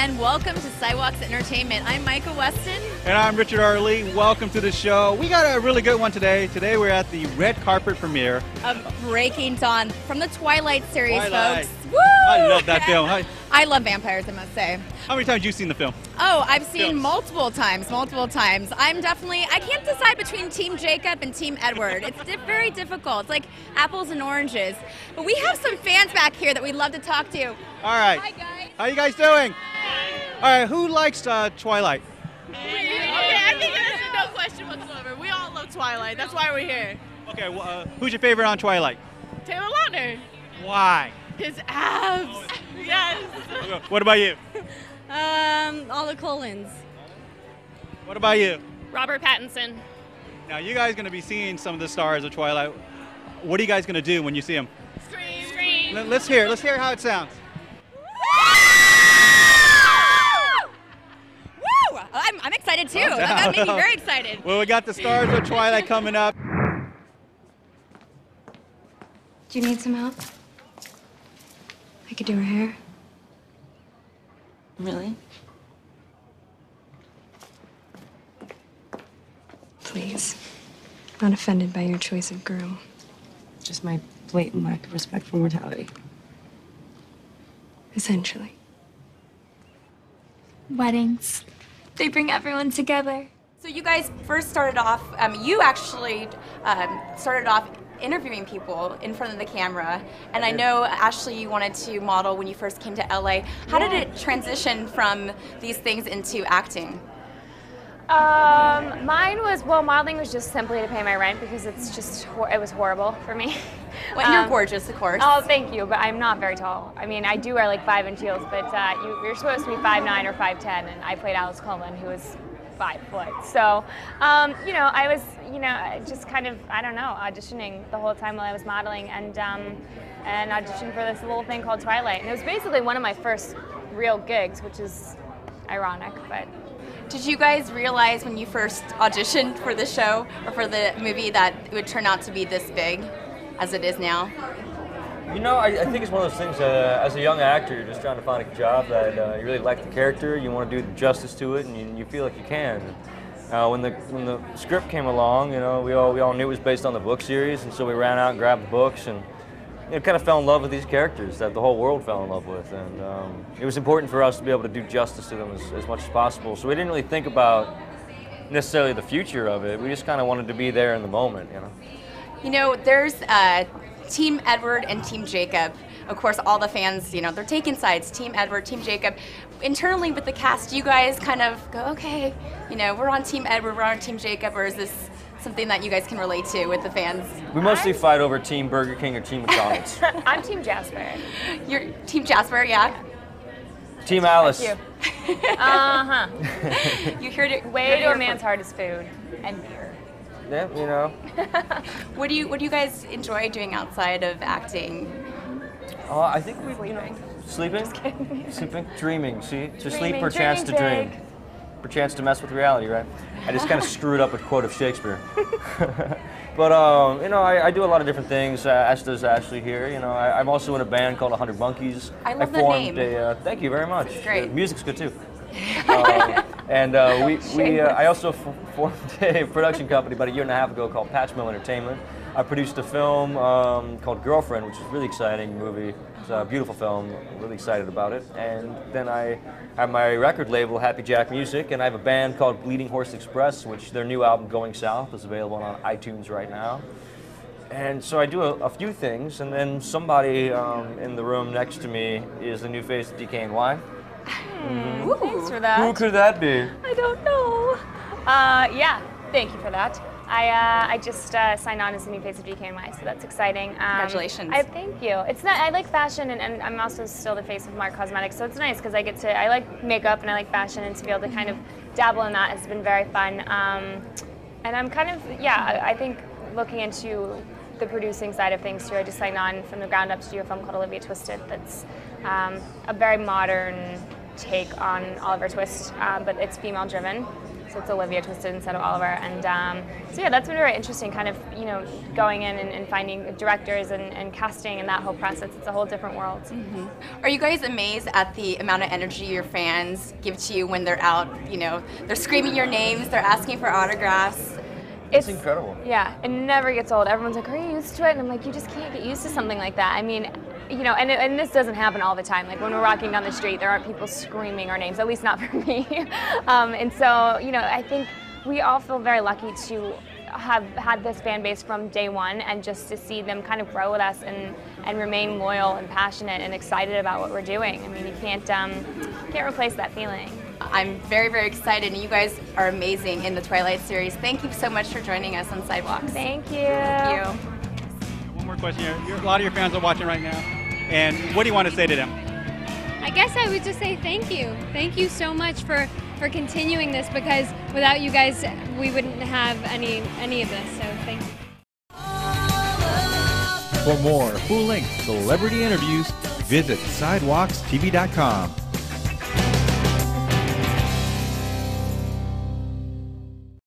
and welcome to Sidewalks Entertainment. I'm Micah Weston. And I'm Richard Arley. Welcome to the show. We got a really good one today. Today we're at the red carpet premiere of Breaking Dawn from the Twilight series, Twilight. folks. Woo! I love that film. I love vampires, I must say. How many times have you seen the film? Oh, I've seen multiple times. I'm definitely, I can't decide between Team Jacob and Team Edward. It's very difficult. It's like apples and oranges. But we have some fans back here that we'd love to talk to. All right. Hi, guys. How you guys doing? All right, who likes Twilight? Okay, I think there's no question whatsoever. We all love Twilight. That's why we're here. Okay, well, who's your favorite on Twilight? Taylor Lautner. Why? His abs. Yes. What about you? All the Colons. What about you? Robert Pattinson. Now, you guys are going to be seeing some of the stars of Twilight. What are you guys going to do when you see them? Scream. Scream. Let's hear how it sounds. Woo! I'm excited too. That made me very excited. Well, we got the stars of Twilight coming up. Do you need some help? I could do her hair. Really? Please. I'm not offended by your choice of groom. Just my blatant lack of respect for mortality. Essentially. Weddings. They bring everyone together. So you guys first started off, you actually started off interviewing people in front of the camera. And I know, Ashley, you wanted to model when you first came to LA. How did it transition from these things into acting? Modeling was just simply to pay my rent because it was horrible for me. Well, and you're gorgeous, of course. Oh, thank you, but I'm not very tall. I mean, I do wear like 5-inch heels, but you're supposed to be 5'9" or 5'10", and I played Alice Coleman, who was 5 foot. So, I was, just kind of, auditioning the whole time while I was modeling, and auditioned for this little thing called Twilight. And it was basically one of my first real gigs, which is ironic, but. Did you guys realize when you first auditioned for the show or for the movie that it would turn out to be this big as it is now? I think it's one of those things, as a young actor, you're just trying to find a job that you really like the character, you want to do justice to it, and you feel like you can. When the script came along, we all knew it was based on the book series, and so we ran out and grabbed the books and kind of fell in love with these characters that the whole world fell in love with. And it was important for us to be able to do justice to them as much as possible. So we didn't really think about necessarily the future of it. We just kind of wanted to be there in the moment, There's Team Edward and Team Jacob. Of course, all the fans, they're taking sides, Team Edward, Team Jacob. Internally with the cast, you guys kind of go, okay, we're on Team Edward, we're on Team Jacob, or is this something that you guys can relate to with the fans? We mostly fight over Team Burger King or Team McDonald's. I'm Team Jasper. You're Team Jasper, yeah? Team Alice. Thank you. Uh-huh. You heard it. Way to a man's heart is food and beer. Yeah, What do you guys enjoy doing outside of acting? I think we, sleeping, dreaming. See, to sleep, perchance to dream, perchance to mess with reality, right? I just kind of screwed up a quote of Shakespeare. But I do a lot of different things. As does Ashley here. I'm also in a band called 100 Monkeys. I love that name. Thank you very much. It's great. The music's good too. I also formed a production company about 1.5 years ago called Patch Mill Entertainment. I produced a film called Girlfriend, which is a really exciting movie. It's a beautiful film. I'm really excited about it. And then I have my record label, Happy Jack Music, and I have a band called Bleeding Horse Express, which their new album, Going South, is available on iTunes right now. And so I do a few things, and then somebody in the room next to me is the new face of DKNY. Thanks for that. Who could that be? I don't know. Thank you for that. I just signed on as the new face of DKNY, so that's exciting. Congratulations. Thank you. I like fashion, and I'm also still the face of Mark Cosmetics, so it's nice because I like makeup and I like fashion, and to be able to kind of dabble in that has been very fun. And I'm kind of, I think looking into the producing side of things too. I just signed on from the ground up to do a film called Olivia Twisted that's a very modern take on Oliver Twist, but it's female driven. So it's Olivia Twisted instead of Oliver. And so yeah, that's been very interesting, kind of, you know, going in and finding directors and casting and that whole process. It's a whole different world. Mm-hmm. Are you guys amazed at the amount of energy your fans give to you when they're out? You know, they're screaming your names, they're asking for autographs. It's incredible. Yeah, it never gets old. Everyone's like, are you used to it? And I'm like, you just can't get used to something like that. I mean, you know, and this doesn't happen all the time. Like when we're walking down the street, there aren't people screaming our names, at least not for me. And so, you know, I think we all feel very lucky to have had this fan base from day one, and just to see them kind of grow with us and remain loyal and passionate and excited about what we're doing. I mean, you can't replace that feeling. I'm very, very excited, and you guys are amazing in the Twilight series. Thank you so much for joining us on Sidewalks. Thank you. Thank you. One more question here. A lot of your fans are watching right now, and what do you want to say to them? I guess I would just say thank you. Thank you so much for continuing this, because without you guys, we wouldn't have any of this, so thank you. For more full-length celebrity interviews, visit sidewalkstv.com.